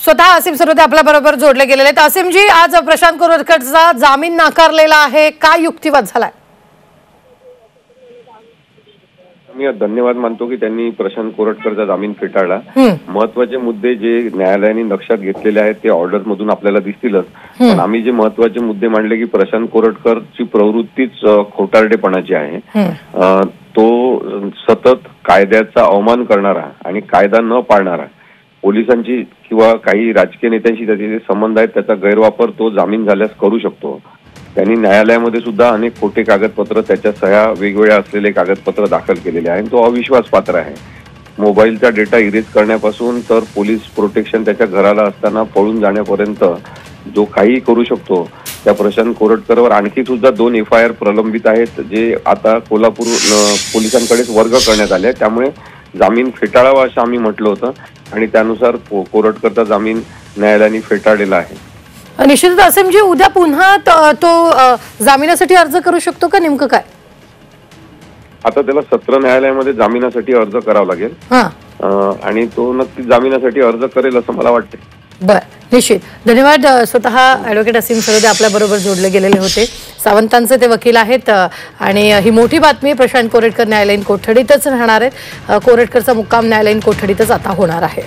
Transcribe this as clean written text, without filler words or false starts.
स्वतः असीम सरोदे आपल्या बरोबर जोडले गेलेले आहेत। असीमजी, आज प्रशांत कोरटकरचा जामीन नाकारलेला आहे, काय युक्तिवाद झालाय? मी धन्यवाद मानतो की त्यांनी प्रशांत कोरटकरचा जामीन फेटाळला। महत्त्वाचे मुद्दे जे न्यायालयाने लक्षात घेतलेले आहेत ते ऑर्डर मधून आपल्याला दिसतीलच, पण आम्ही जे महत्त्वाचे मुद्दे मांडले की प्रशांत कोरटकरची प्रवृत्तीच खोटारडेपणाची आहे। तो सतत कायद्याचा अवमान करणारा आणि कायदा न पाळणारा, पोलिसांची किंवा काही राजकीय नेत्यांशी त्याचे जे संबंध आहेत त्याचा गैरवापर तो जामीन झाल्यास करू शकतो। त्यांनी न्यायालयामध्ये सुद्धा अनेक खोटे कागदपत्र, त्याच्या सह्या वेगवेगळ्या असलेले कागदपत्र दाखल केलेले आहे। तो अविश्वास पात्र आहे। मोबाईलचा डेटा इरेज करण्यापासून तर पोलीस प्रोटेक्शन त्याच्या घराला असताना पळून जाण्यापर्यंत जो काही करू शकतो, त्या प्रशांत कोरटकरवर आणखी सुद्धा 2 FIR प्रलंबित आहेत, जे आता कोल्हापूर पोलिसांकडेच वर्ग करण्यात आले। त्यामुळे जामीन फेटाळावा असं आम्ही म्हटलं होतं आणि त्यानुसार कोरटकरचा जामीन न्यायालयाने फेटाळलेला आहे। निश्चितच असीमजी, उद्या पुन्हा तो जामिनासाठी अर्ज करू शकतो का, नेमकं काय? आता त्याला सत्र न्यायालयामध्ये जामिनासाठी अर्ज करावा लागेल आणि तो नक्की जामिनासाठी अर्ज करेल असं मला वाटते। बर, निश्चित धन्यवाद। स्वतः ॲडव्होकेट असीम सरोदे आपल्या बरोबर जोडले गेलेले होते। सावंतांचे ते वकील आहेत आणि ही मोठी बातमी, प्रशांत कोरटकर न्यायालयीन कोठडीतच राहणार आहेत। कोरटकरचा मुक्काम न्यायालयीन कोठडीतच आता होणार आहे।